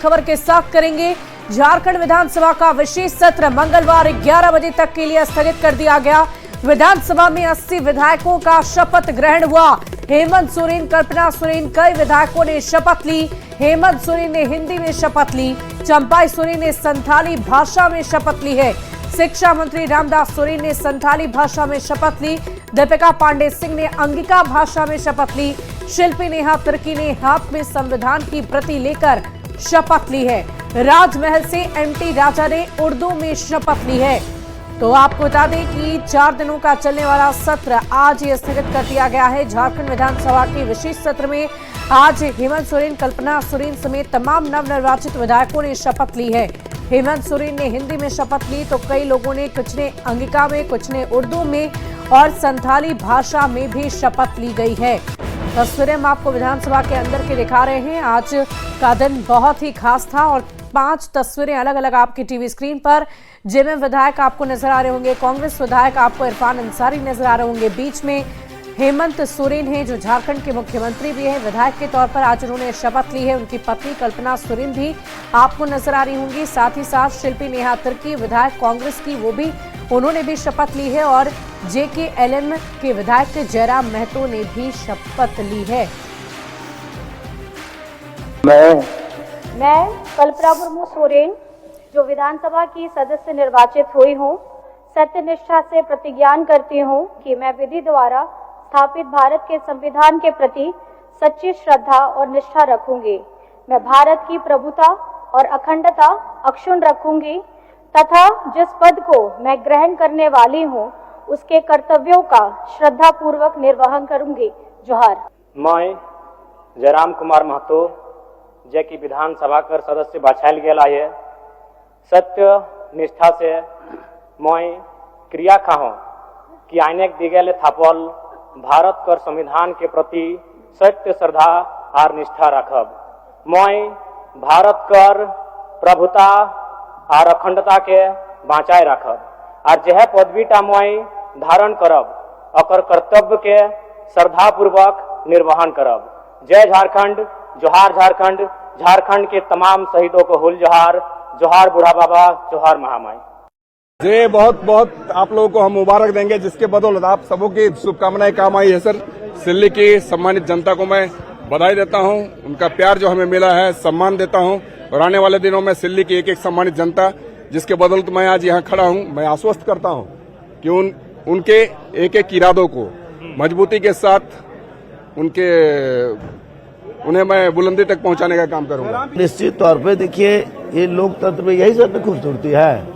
खबर के साथ करेंगे। झारखंड विधानसभा का विशेष सत्र मंगलवार 11 बजे तक के लिए स्थगित कर दिया गया। विधानसभा में 80 विधायकों का शपथ ग्रहण हुआ। हेमंत सोरेन, कल्पना सोरेन, कई विधायकों ने शपथ ली। हेमंत सोरेन ने हिंदी में शपथ ली, चंपाई सोरेन ने संथाली भाषा में शपथ ली है। शिक्षा मंत्री रामदास सोरेन ने संथाली भाषा में शपथ ली। दीपिका पांडे सिंह ने अंगिका भाषा में शपथ ली। शिल्पी नेहा तिर्की ने हाथ में संविधान की प्रति लेकर शपथ ली है। राजमहल से एमटी राजा ने उर्दू में शपथ ली है। तो आपको बता दें कि 4 दिनों का चलने वाला सत्र आज ही स्थगित कर दिया गया है। झारखंड विधानसभा के विशेष सत्र में आज हेमंत सोरेन, कल्पना सोरेन समेत तमाम नवनिर्वाचित विधायकों ने शपथ ली है। हेमंत सोरेन ने हिंदी में शपथ ली तो कई लोगों ने, कुछ ने अंगिका में, कुछ ने उर्दू में और संथाली भाषा में भी शपथ ली गई है। तस्वीरें हम आपको विधानसभा के अंदर के दिखा रहे हैं। आज का दिन बहुत ही खास था और 5 तस्वीरें अलग अलग आपकी टीवी स्क्रीन पर। जेएमएम विधायक आपको नजर आ रहे होंगे, कांग्रेस विधायक आपको इरफान अंसारी नजर आ रहे होंगे। बीच में हेमंत सोरेन हैं जो झारखंड के मुख्यमंत्री भी हैं, विधायक के तौर पर आज उन्होंने शपथ ली है। उनकी पत्नी कल्पना सोरेन भी आपको नजर आ रही होंगी। साथ ही साथ शिल्पी नेहा तिर्की, विधायक कांग्रेस की, वो भी उन्होंने भी शपथ ली है और JKLM के विधायक जयराम महतो ने भी शपथ ली है। मैं कल्पना मुर्मू सोरेन जो विधानसभा की सदस्य निर्वाचित हुई हूँ, सत्यनिष्ठा से प्रतिज्ञान करती हूँ कि मैं विधि द्वारा स्थापित भारत के संविधान के प्रति सच्ची श्रद्धा और निष्ठा रखूंगी। मैं भारत की प्रभुता और अखंडता अक्षुण्ण रखूंगी तथा जिस पद को मैं ग्रहण करने वाली हूँ उसके कर्तव्यों का श्रद्धा पूर्वक निर्वहन करूंगी। जोहार। मैं जयराम कुमार महतो जे की विधानसभा कर सदस्य बाछायल गेल है, सत्य निष्ठा से मैं क्रिया खाहूँ कि आइने दिगेले थापल भारत कर संविधान के प्रति सत्य श्रद्धा और निष्ठा रखब। मैं भारत कर प्रभुता और अखंडता के बचाए रखब और जह पदवीटा मैं धारण करब अकर कर्तव्य के श्रद्धा पूर्वक निर्वहन करब। जय झारखंड, जोहार झारखंड। झारखंड के तमाम शहीदों को हुल जोहार। जोहार बूढ़ा बाबा, जोहार महामाई। ये बहुत आप लोगों को हम मुबारक देंगे जिसके बदौलत आप सबों की शुभकामनाएं काम आई है। सर, सिल्ली की सम्मानित जनता को मैं बधाई देता हूं, उनका प्यार जो हमें मिला है सम्मान देता हूं और आने वाले दिनों में सिल्ली की एक सम्मानित जनता जिसके बदौलत मैं आज यहाँ खड़ा हूं, मैं आश्वस्त करता हूं कि उनके एक इरादों को मजबूती के साथ उन्हें मैं बुलंदी तक पहुंचाने का काम करूंगा। निश्चित तौर पे देखिए, ये लोकतंत्र में यही सब खूबसूरती है।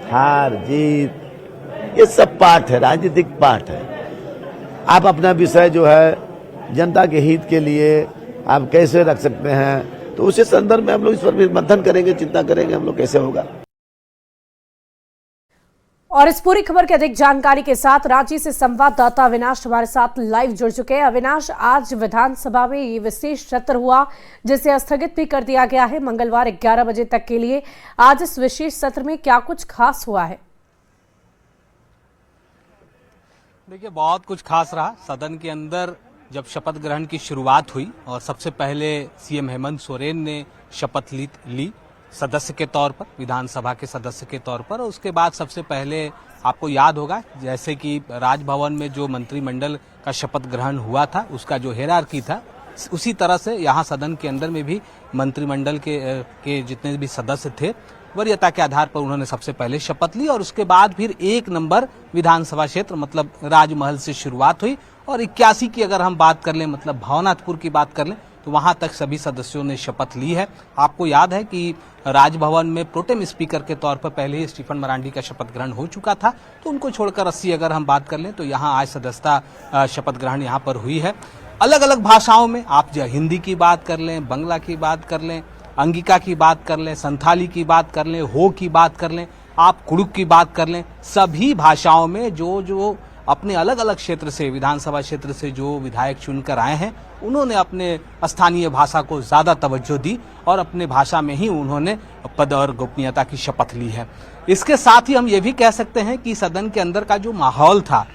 हार जीत ये सब पार्ट है, राजनीतिक पार्ट है। आप अपना विषय जो है जनता के हित के लिए आप कैसे रख सकते हैं, तो उसी संदर्भ में हम लोग इस पर भी मंथन करेंगे, चिंता करेंगे हम लोग कैसे होगा। और इस पूरी खबर की अधिक जानकारी के साथ रांची से संवाददाता अविनाश हमारे साथ लाइव जुड़ चुके हैं। अविनाश, आज विधानसभा में ये विशेष सत्र हुआ जिसे स्थगित भी कर दिया गया है मंगलवार 11 बजे तक के लिए। आज इस विशेष सत्र में क्या कुछ खास हुआ है? देखिए, बहुत कुछ खास रहा। सदन के अंदर जब शपथ ग्रहण की शुरुआत हुई और सबसे पहले सीएम हेमंत सोरेन ने शपथ ली सदस्य के तौर पर, विधानसभा के सदस्य के तौर पर। और उसके बाद सबसे पहले आपको याद होगा जैसे कि राजभवन में जो मंत्रिमंडल का शपथ ग्रहण हुआ था उसका जो हियरार्की था, उसी तरह से यहाँ सदन के अंदर में भी मंत्रिमंडल के जितने भी सदस्य थे वरीयता के आधार पर उन्होंने सबसे पहले शपथ ली और उसके बाद फिर 1 नंबर विधानसभा क्षेत्र मतलब राजमहल से शुरुआत हुई और 81 की अगर हम बात कर लें मतलब भवनाथपुर की बात कर लें तो वहां तक सभी सदस्यों ने शपथ ली है। आपको याद है कि राजभवन में प्रोटेम स्पीकर के तौर पर पहले ही स्टीफन मरांडी का शपथ ग्रहण हो चुका था, तो उनको छोड़कर 80 अगर हम बात कर लें तो यहाँ आज सदस्यता शपथ ग्रहण यहाँ पर हुई है। अलग अलग भाषाओं में, आप हिंदी की बात कर लें, बंगला की बात कर लें, अंगिका की बात कर लें, संथाली की बात कर लें, हो की बात कर लें, आप कुड़ुक की बात कर लें, सभी भाषाओं में जो अपने अलग अलग क्षेत्र से, विधानसभा क्षेत्र से जो विधायक चुनकर आए हैं उन्होंने अपने स्थानीय भाषा को ज्यादा तवज्जो दी और अपने भाषा में ही उन्होंने पद और गोपनीयता की शपथ ली है। इसके साथ ही हम ये भी कह सकते हैं कि सदन के अंदर का जो माहौल था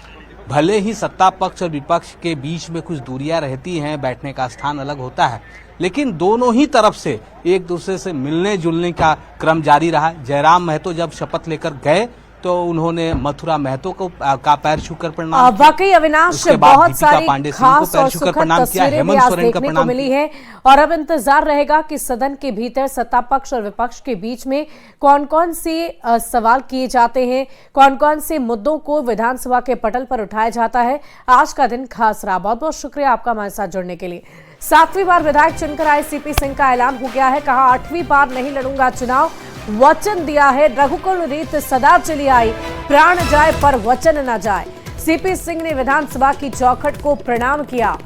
भले ही सत्ता पक्ष और विपक्ष के बीच में कुछ दूरियां रहती हैं, बैठने का स्थान अलग होता है, लेकिन दोनों ही तरफ से एक दूसरे से मिलने जुलने का क्रम जारी रहा। जयराम महतो जब शपथ लेकर गए तो उन्होंने मथुरा महतो को का पैर छूकर प्रणाम किया। वाकई अविनाश, बहुत सारी खास और सुखद तस्वीरें भी आज देखने को मिली है और अब इंतजार रहेगा कि सदन के भीतर सत्ता पक्ष और विपक्ष के बीच में कौन कौन से सवाल किए जाते हैं, कौन कौन से मुद्दों को विधानसभा के पटल पर उठाया जाता है। आज का दिन खास रहा। बहुत बहुत शुक्रिया आपका हमारे साथ जुड़ने के लिए। 7वीं बार विधायक चुनकर आए सीपी सिंह का ऐलान हो गया है। कहा 8वीं बार नहीं लड़ूंगा चुनाव, वचन दिया है। रघुकुल रीत सदा चली आई, प्राण जाए पर वचन न जाए। सीपी सिंह ने विधानसभा की चौखट को प्रणाम किया।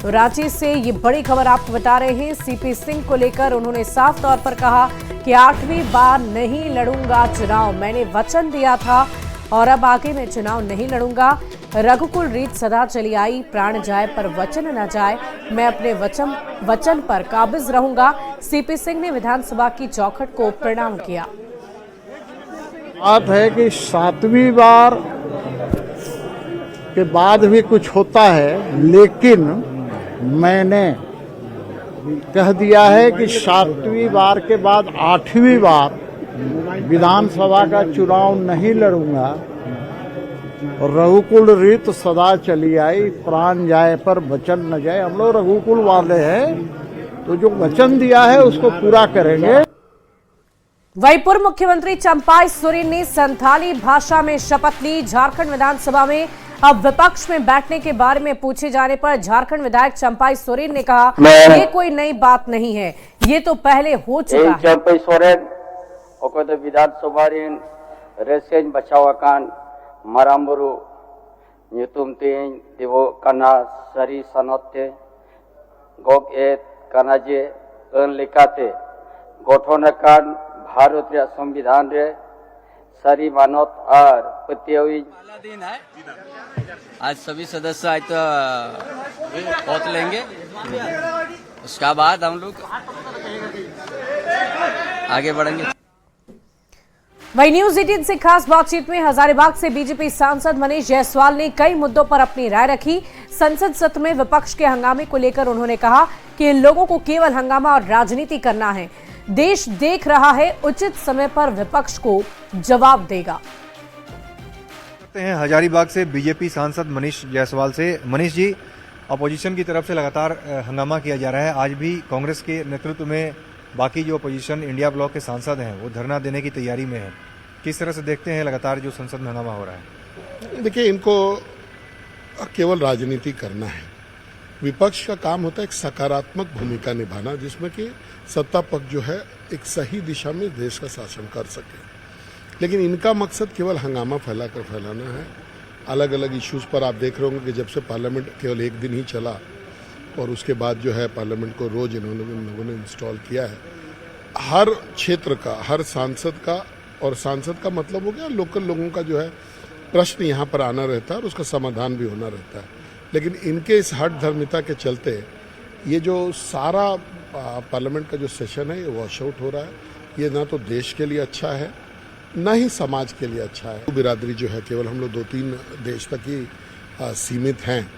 तो रांची से ये बड़ी खबर आपको बता रहे हैं। सीपी सिंह को लेकर उन्होंने साफ तौर पर कहा कि 8वीं बार नहीं लड़ूंगा चुनाव, मैंने वचन दिया था और अब आगे मैं चुनाव नहीं लड़ूंगा। रघुकुल रीत सदा चली आई, प्राण जाए पर वचन न जाए, मैं अपने वचन पर काबिज रहूंगा। सीपी सिंह ने विधानसभा की चौखट को प्रणाम किया। बात है कि 7वीं बार के बाद भी कुछ होता है, लेकिन मैंने कह दिया है कि 7वीं बार के बाद 8वीं बार विधानसभा का चुनाव नहीं लड़ूंगा। रघुकुल रीत सदा चली आई, प्राण जाए पर वचन न जाए। हम लोग रघुकुल वाले हैं, तो जो वचन दिया है उसको पूरा करेंगे। वहीं पूर्व मुख्यमंत्री चंपाई सोरेन ने संथाली भाषा में शपथ ली। झारखंड विधानसभा में अब विपक्ष में बैठने के बारे में पूछे जाने पर झारखंड विधायक चंपाई सोरेन ने कहा ये कोई नई बात नहीं है, ये तो पहले हो चुका है। चंपाई सोरेन विधानसभा रेसेन बचावाकान मारामबुरु nyutum ting tibo kana sari sanote gok et kanaje ön lekate গঠনাকান ভারতীয় संविधान रे सारी मानत और पतियावी दिन है। आज सभी सदस्य आज तो पहुंच लेंगे, उसका बाद हम लोग आगे बढ़ेंगे। वही न्यूज 18 से खास बातचीत में हजारीबाग से बीजेपी सांसद मनीष जायसवाल ने कई मुद्दों पर अपनी राय रखी। संसद सत्र में विपक्ष के हंगामे को लेकर उन्होंने कहा कि इन लोगों को केवल हंगामा और राजनीति करना है, देश देख रहा है, उचित समय पर विपक्ष को जवाब देगा। हैं हजारीबाग से बीजेपी सांसद मनीष जायसवाल से। मनीष जी, अपोजिशन की तरफ से लगातार हंगामा किया जा रहा है। आज भी कांग्रेस के नेतृत्व में बाकी जो अपोजिशन इंडिया ब्लॉक के सांसद हैं वो धरना देने की तैयारी में है। किस तरह से देखते हैं लगातार जो संसद में हंगामा हो रहा है? देखिए, इनको केवल राजनीति करना है। विपक्ष का काम होता है एक सकारात्मक भूमिका निभाना, जिसमें कि सत्ता पक्ष जो है एक सही दिशा में देश का शासन कर सके। लेकिन इनका मकसद केवल हंगामा फैलाना है। अलग अलग इश्यूज पर आप देख रहे होंगे कि जब से पार्लियामेंट केवल एक दिन ही चला और उसके बाद जो है पार्लियामेंट को रोज इन लोगों ने इंस्टॉल किया है। हर क्षेत्र का, हर सांसद का, और सांसद का मतलब हो गया लोकल लोगों का जो है प्रश्न यहाँ पर आना रहता है और उसका समाधान भी होना रहता है। लेकिन इनके इस हठ धर्मिता के चलते ये जो सारा पार्लियामेंट का जो सेशन है ये वॉश आउट हो रहा है। ये ना तो देश के लिए अच्छा है, ना ही समाज के लिए अच्छा है। बिरादरी जो है केवल हम लोग 2-3 देश तक ही सीमित हैं,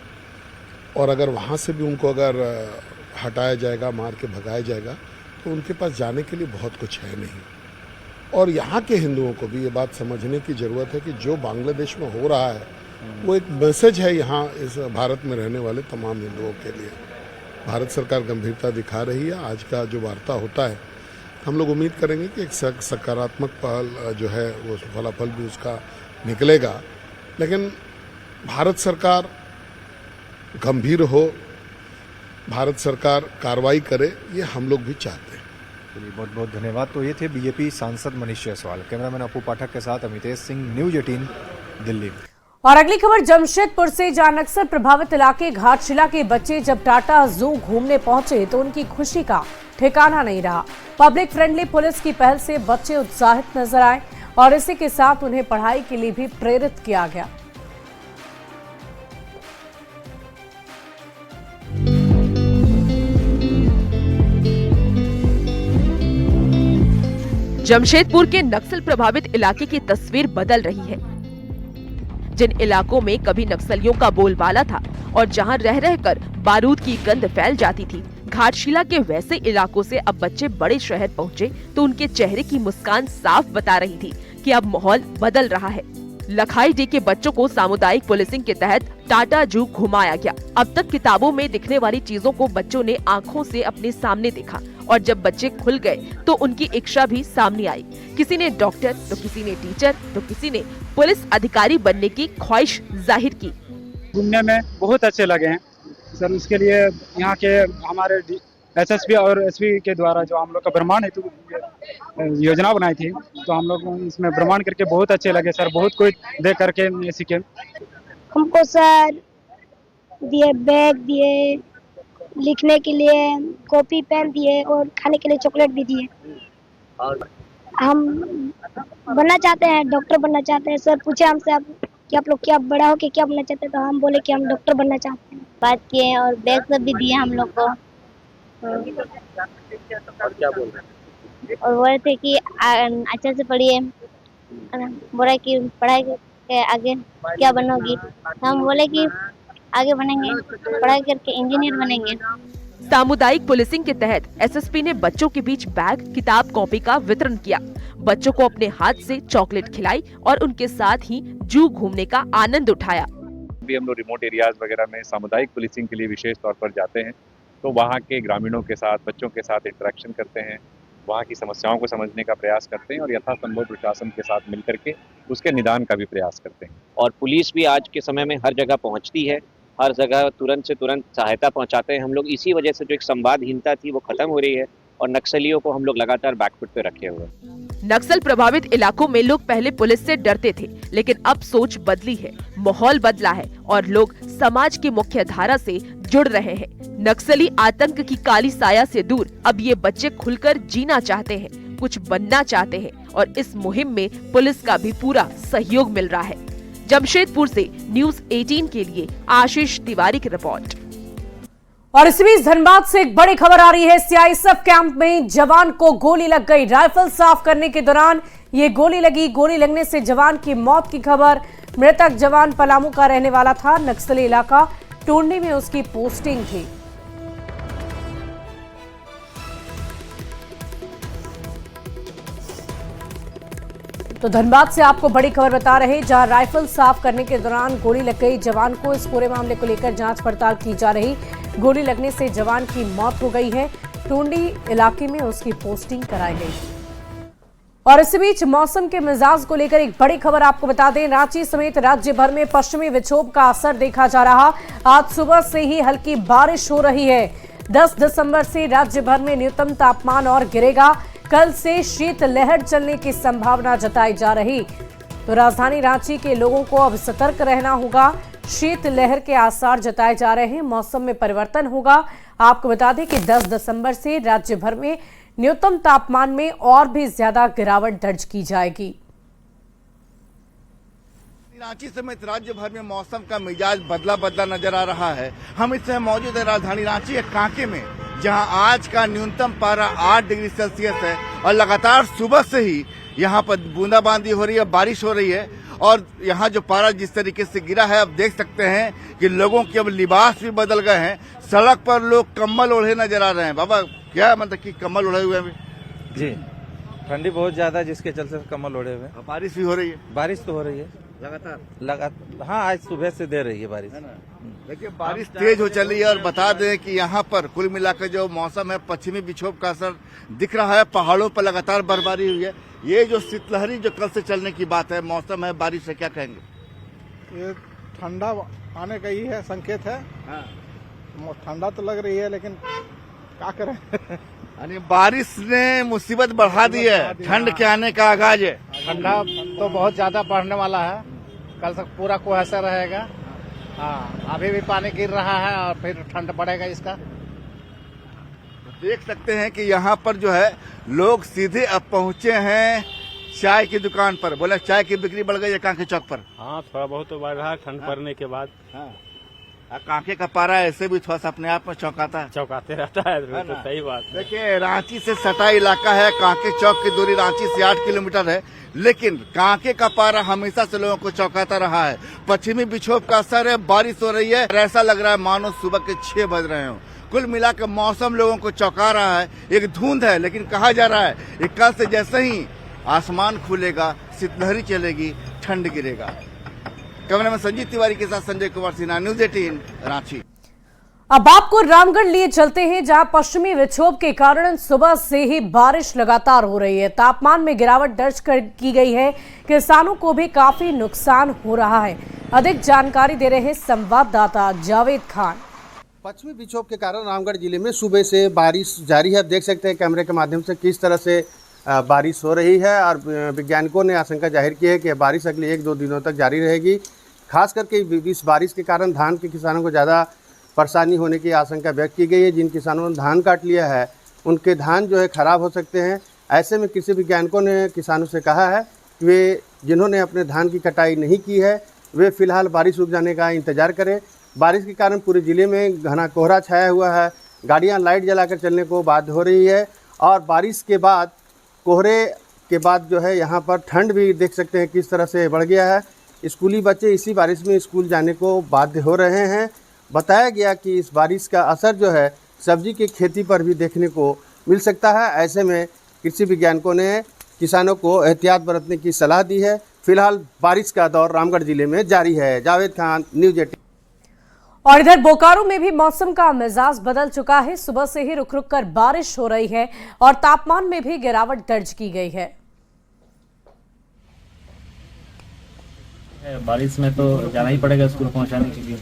और अगर वहाँ से भी उनको अगर हटाया जाएगा, मार के भगाया जाएगा, तो उनके पास जाने के लिए बहुत कुछ है नहीं। और यहाँ के हिंदुओं को भी ये बात समझने की ज़रूरत है कि जो बांग्लादेश में हो रहा है वो एक मैसेज है यहाँ इस भारत में रहने वाले तमाम हिंदुओं के लिए। भारत सरकार गंभीरता दिखा रही है। आज का जो वार्ता होता है, हम लोग उम्मीद करेंगे कि एक सकारात्मक पहल जो है वो फलाफल भी उसका निकलेगा। लेकिन भारत सरकार गंभीर हो, भारत सरकार कार्रवाई करे, ये हम लोग भी चाहते हैं। चलिए, बहुत बहुत धन्यवाद। तो ये थे बीजेपी सांसद मनीष जायसवाल। कैमरामैन अपू पाठक के साथ अमितेश सिंह, न्यूज 18 दिल्ली। और अगली खबर जमशेदपुर से, जहां नक्सल प्रभावित इलाके घाटशिला के बच्चे जब टाटा जू घूमने पहुंचे तो उनकी खुशी का ठिकाना नहीं रहा। पब्लिक फ्रेंडली पुलिस की पहल से बच्चे उत्साहित नजर आए और इसी के साथ उन्हें पढ़ाई के लिए भी प्रेरित किया गया। जमशेदपुर के नक्सल प्रभावित इलाके की तस्वीर बदल रही है। जिन इलाकों में कभी नक्सलियों का बोलबाला था और जहां रह रहकर बारूद की गंध फैल जाती थी, घाटशिला के वैसे इलाकों से अब बच्चे बड़े शहर पहुंचे तो उनके चेहरे की मुस्कान साफ बता रही थी कि अब माहौल बदल रहा है। लखाई डी के बच्चों को सामुदायिक पुलिसिंग के तहत टाटा जू घुमाया गया। अब तक किताबों में दिखने वाली चीजों को बच्चों ने आँखों से अपने सामने देखा और जब बच्चे खुल गए तो उनकी इच्छा भी सामने आई। किसी ने डॉक्टर तो किसी ने टीचर तो किसी ने पुलिस अधिकारी बनने की ख्वाहिश जाहिर की। घूमने में बहुत अच्छे लगे हैं सर। उसके लिए यहाँ के हमारे एसएसपी और एसपी के द्वारा जो हम लोग का भ्रमण हेतु योजना बनाई थी, तो हम लोग इसमें भ्रमण करके बहुत अच्छे लगे सर। बहुत कुछ देख करके सीखे। हमको सर दिए, बैग दिए, लिखने के लिए कॉपी पेन दिए और खाने के लिए चॉकलेट भी दिए। हम बनना चाहते हैं, डॉक्टर बनना चाहते हैं। सर पूछे हमसे आप कि आप लोग क्या बड़ा हो के क्या बनना चाहते हैं, तो हम बोले कि हम डॉक्टर बनना चाहते हैं। बात किए और बैग सब भी दिए हम लोग को। और क्या बोल रहे हैं? और बोले थे कि अच्छे से पढ़िए, बोला कि पढ़ाई के आगे क्या बनोगी। हम बोले कि आगे बनेंगे, पढ़ाई करके इंजीनियर बनेंगे। सामुदायिक पुलिसिंग के तहत एसएसपी ने बच्चों के बीच बैग, किताब, कॉपी का वितरण किया। बच्चों को अपने हाथ से चॉकलेट खिलाई और उनके साथ ही जू घूमने का आनंद उठाया। भी हम लोग रिमोट एरियाज वगैरह में सामुदायिक पुलिसिंग के लिए विशेष तौर पर जाते हैं, तो वहाँ के ग्रामीणों के साथ, बच्चों के साथ इंटरेक्शन करते हैं, वहाँ की समस्याओं को समझने का प्रयास करते हैं और यथासंभव प्रशासन के साथ मिलकर के उसके निदान का भी प्रयास करते हैं। और पुलिस भी आज के समय में हर जगह पहुंचती है, हर जगह तुरंत से तुरंत सहायता पहुंचाते हैं हम लोग। इसी वजह से जो एक संवादहीनता थी वो खत्म हो रही है और नक्सलियों को हम लोग लगातार बैकफुट पे रखे हुए हैं। नक्सल प्रभावित इलाकों में लोग पहले पुलिस से डरते थे, लेकिन अब सोच बदली है, माहौल बदला है और लोग समाज की मुख्य धारा से जुड़ रहे हैं। नक्सली आतंक की काली साया से दूर अब ये बच्चे खुलकर जीना चाहते हैं, कुछ बनना चाहते हैं और इस मुहिम में पुलिस का भी पूरा सहयोग मिल रहा है। जमशेदपुर से न्यूज़ 18 के लिए आशीष तिवारी की रिपोर्ट। और इस बीच धनबाद से एक बड़ी खबर आ रही है। सीआईएसएफ कैंप में जवान को गोली लग गई। राइफल साफ करने के दौरान ये गोली लगी। गोली लगने से जवान की मौत की खबर। मृतक जवान पलामू का रहने वाला था। नक्सली इलाका टोंडी में उसकी पोस्टिंग थी। तो धनबाद से आपको बड़ी खबर बता रहे, जहां राइफल साफ करने के दौरान गोली लग गई जवान को। इस पूरे मामले को लेकर जांच पड़ताल की जा रही। गोली लगने से जवान की मौत हो गई है। टोंडी इलाके में उसकी पोस्टिंग कराई गई। और इसी बीच मौसम के मिजाज को लेकर एक बड़ी खबर आपको बता दें। रांची समेत राज्य भर में पश्चिमी विक्षोभ का असर देखा जा रहा। आज सुबह से ही हल्की बारिश हो रही है। 10 दिसंबर से राज्य भर में न्यूनतम तापमान और गिरेगा। कल से शीतलहर चलने की संभावना जताई जा रही। तो राजधानी रांची के लोगों को अब सतर्क रहना होगा। शीतलहर के आसार जताए जा रहे हैं। मौसम में परिवर्तन होगा। आपको बता दें कि 10 दिसंबर से राज्य भर में न्यूनतम तापमान में और भी ज्यादा गिरावट दर्ज की जाएगी। रांची समेत राज्य भर में मौसम का मिजाज बदला नजर आ रहा है। हम इस समय मौजूद है राजधानी रांची के कांके में, जहां आज का न्यूनतम पारा 8 डिग्री सेल्सियस है और लगातार सुबह से ही यहां पर बूंदाबांदी हो रही है, बारिश हो रही है। और यहाँ जो पारा जिस तरीके से गिरा है, अब देख सकते हैं कि लोगों के अब लिबास भी बदल गए हैं। सड़क पर लोग कम्बल ओढ़े नजर आ रहे हैं। बाबा क्या मतलब कि कम्बल ओढ़े हुए हैं? जी, ठंडी बहुत ज्यादा है जिसके चलते कम्बल ओढ़े हुए हैं। बारिश भी हो रही है? बारिश तो हो रही है लगातार। हाँ, आज सुबह से दे रही है बारिश। देखिए बारिश तेज हो चली है। और बता दें कि यहाँ पर कुल मिलाकर जो मौसम है, पश्चिमी विक्षोभ का असर दिख रहा है। पहाड़ों पर लगातार बर्फबारी हुई है। ये जो शीतलहरी जो कल से चलने की बात है, मौसम है, बारिश है, क्या कहेंगे? ये ठंडा आने का ही है, संकेत है। हाँ। ठंडा तो लग रही है, लेकिन क्या करें। यानी बारिश ने मुसीबत बढ़ा दी है। ठंड के आने का आगाज है। ठंडा तो बहुत ज्यादा बढ़ने वाला है। कल तक पूरा कुहासा रहेगा। हाँ, अभी भी पानी गिर रहा है और फिर ठंड बढ़ेगा इसका। देख सकते हैं कि यहाँ पर जो है लोग सीधे अब पहुँचे हैं चाय की दुकान पर। बोला चाय की बिक्री बढ़ गई है कांके चौक पर? हाँ, थोड़ा बहुत तो बढ़ रहा है ठंड पड़ने के बाद। हाँ। कांके का पारा ऐसे भी थोड़ा सा अपने आप में चौंकाते रहता है तो सही बात। देखिए रांची से सटा इलाका है, कांके चौक की दूरी रांची से 8 किलोमीटर है, लेकिन कांके का पारा हमेशा से लोगों को चौंकाता रहा है। पश्चिमी विक्षोभ का असर है, बारिश हो रही है, ऐसा लग रहा है मानो सुबह के 6 बज रहे हो। कुल मिलाकर मौसम लोगों को चौंका रहा है। एक धुंध है, लेकिन कहा जा रहा है कि कल से जैसे ही आसमान खुलेगा, शीतलहरी चलेगी, ठंड गिरेगा। कैमरा में संजीत तिवारी के साथ संजय कुमार सिन्हा, न्यूज 18 रांची। अब आपको रामगढ़ लिए चलते हैं, जहां पश्चिमी विक्षोभ के कारण सुबह से ही बारिश लगातार हो रही है। तापमान में गिरावट दर्ज की गई है। किसानों को भी काफी नुकसान हो रहा है। अधिक जानकारी दे रहे हैं संवाददाता जावेद खान। पश्चिमी विक्षोभ के कारण रामगढ़ जिले में सुबह से बारिश जारी है। आप देख सकते हैं कैमरे के माध्यम से किस तरह से बारिश हो रही है और वैज्ञानिकों ने आशंका जाहिर की है कि बारिश अगले 1-2 दिनों तक जारी रहेगी। खास करके इस बारिश के कारण धान के किसानों को ज़्यादा परेशानी होने की आशंका व्यक्त की गई है। जिन किसानों ने धान काट लिया है उनके धान जो है खराब हो सकते हैं। ऐसे में कृषि वैज्ञानिकों ने किसानों से कहा है कि वे जिन्होंने अपने धान की कटाई नहीं की है वे फिलहाल बारिश रुक जाने का इंतजार करें। बारिश के कारण पूरे ज़िले में घना कोहरा छाया हुआ है। गाड़ियाँ लाइट जलाकर चलने को बाध्य हो रही है और बारिश के बाद कोहरे के बाद जो है यहाँ पर ठंड भी देख सकते हैं किस तरह से बढ़ गया है। स्कूली बच्चे इसी बारिश में स्कूल जाने को बाध्य हो रहे हैं। बताया गया कि इस बारिश का असर जो है सब्जी की खेती पर भी देखने को मिल सकता है। ऐसे में कृषि वैज्ञानिकों ने किसानों को एहतियात बरतने की सलाह दी है। फिलहाल बारिश का दौर रामगढ़ जिले में जारी है। जावेद खान, न्यूज 18। और इधर बोकारो में भी मौसम का मिजाज बदल चुका है। सुबह से ही रुक रुक कर बारिश हो रही है और तापमान में भी गिरावट दर्ज की गई है। बारिश में तो जाना ही पड़ेगा स्कूल पहुंचाने के लिए।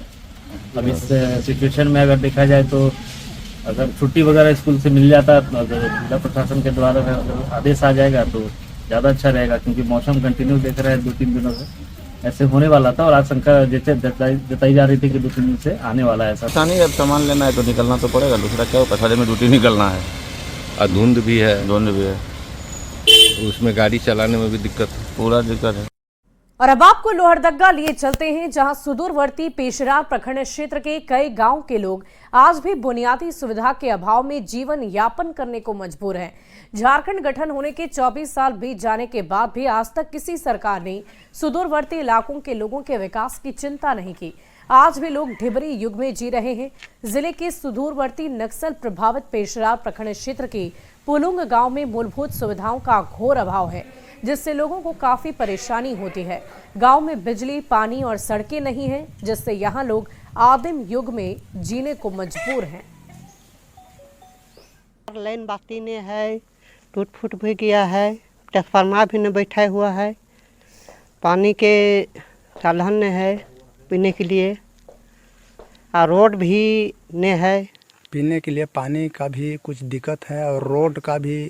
अब इस सिचुएशन में अगर देखा जाए तो अगर छुट्टी वगैरह स्कूल से मिल जाता तो अगर जिला प्रशासन के द्वारा अगर आदेश आ जाएगा तो ज़्यादा अच्छा रहेगा, क्योंकि मौसम कंटिन्यू देख रहा है 2-3 दिनों से ऐसे होने वाला था और आशंका जताई जा रही थी कि 2-3 दिन से आने वाला है। ऐसा नहीं, अब सामान लेना है तो निकलना तो पड़ेगा, दूसरा क्या होगा, खड़े में ड्यूटी निकलना है और धुंध भी है उसमें गाड़ी चलाने में भी दिक्कत, पूरा दिक्कत है। और अब आपको लोहरदगा लिए चलते हैं, जहां सुदूरवर्ती पेशरार प्रखंड क्षेत्र के कई गांव के लोग आज भी बुनियादी सुविधा के अभाव में जीवन यापन करने को मजबूर हैं। झारखंड गठन होने के 24 साल बीत जाने के बाद भी आज तक किसी सरकार ने सुदूरवर्ती इलाकों के लोगों के विकास की चिंता नहीं की। आज भी लोग ढिबरी युग में जी रहे हैं। जिले के सुदूरवर्ती नक्सल प्रभावित पेशरार प्रखंड क्षेत्र के पुलुंग गांव में मूलभूत सुविधाओं का घोर अभाव है, जिससे लोगों को काफी परेशानी होती है। गांव में बिजली, पानी और सड़कें नहीं हैं, जिससे यहां लोग आदिम युग में जीने को मजबूर हैं। लाइन बाती ने है, टूट फूट भी गया है, ट्रांसफार्मर भी न बैठा हुआ है, पानी के साधन न है पीने के लिए, और रोड भी न है। पीने के लिए पानी का भी कुछ दिक्कत है और रोड का भी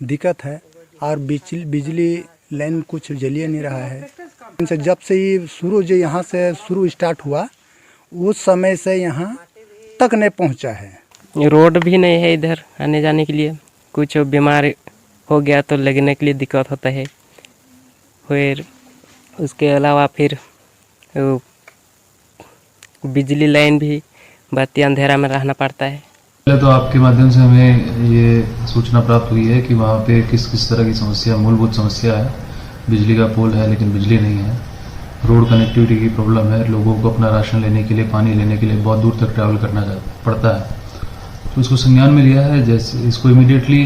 दिक्कत है और बिजली लाइन कुछ जलिए नहीं रहा है। जब से ये शुरू जो यहाँ से शुरू स्टार्ट हुआ उस समय से यहाँ तक नहीं पहुँचा है। रोड भी नहीं है इधर आने जाने के लिए, कुछ बीमार हो गया तो लगने के लिए दिक्कत होता है। फिर उसके अलावा फिर बिजली लाइन भी बत्ती अंधेरा में रहना पड़ता है। पहले तो आपके माध्यम से हमें ये सूचना प्राप्त हुई है कि वहाँ पे किस किस तरह की समस्या, मूलभूत समस्या है। बिजली का पोल है लेकिन बिजली नहीं है, रोड कनेक्टिविटी की प्रॉब्लम है, लोगों को अपना राशन लेने के लिए, पानी लेने के लिए बहुत दूर तक ट्रैवल करना पड़ता है। तो इसको संज्ञान में लिया है, जैसे इसको इमीडिएटली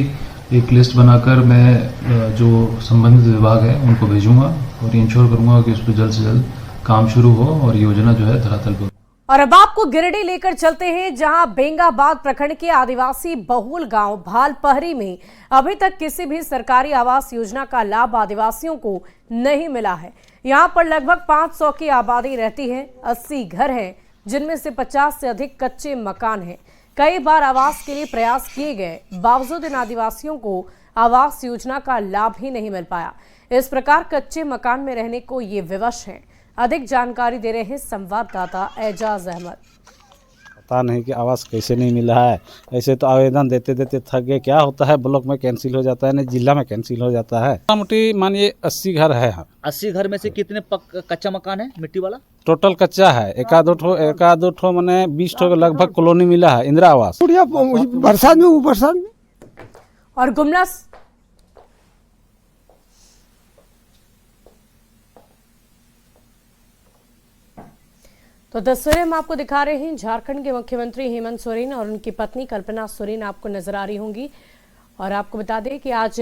एक लिस्ट बनाकर मैं जो संबंधित विभाग है उनको भेजूंगा और इंश्योर करूंगा कि उस पर जल्द से जल्द काम शुरू हो और योजना जो है धरातल पर। और अब आपको गिरिडीह लेकर चलते हैं, जहां बेंगाबाद प्रखंड के आदिवासी बहुल गांव भालपहरी में अभी तक किसी भी सरकारी आवास योजना का लाभ आदिवासियों को नहीं मिला है। यहां पर लगभग 500 की आबादी रहती है, 80 घर हैं, जिनमें से 50 से अधिक कच्चे मकान हैं। कई बार आवास के लिए प्रयास किए गए, बावजूद इन आदिवासियों को आवास योजना का लाभ ही नहीं मिल पाया। इस प्रकार कच्चे मकान में रहने को ये विवश हैं। अधिक जानकारी दे रहे हैं संवाददाता एजाज अहमद। पता नहीं कि आवास कैसे नहीं मिला है। ऐसे तो आवेदन देते देते थक गए। क्या होता है, ब्लॉक में कैंसिल हो जाता है, नहीं जिला में कैंसिल हो जाता है। मोटी मानिए 80 घर है। 80 घर में से कितने कच्चा मकान है मिट्टी वाला? टोटल कच्चा है। एका दो ठो मैंने 20 ठो लगभग कॉलोनी मिला है इंदिरा आवास। बरसात में और गुमला तो तस्वीरें हम आपको दिखा रहे हैं। झारखंड के मुख्यमंत्री हेमंत सोरेन और उनकी पत्नी कल्पना सोरेन आपको नजर आ रही होंगी। और आपको बता दें कि आज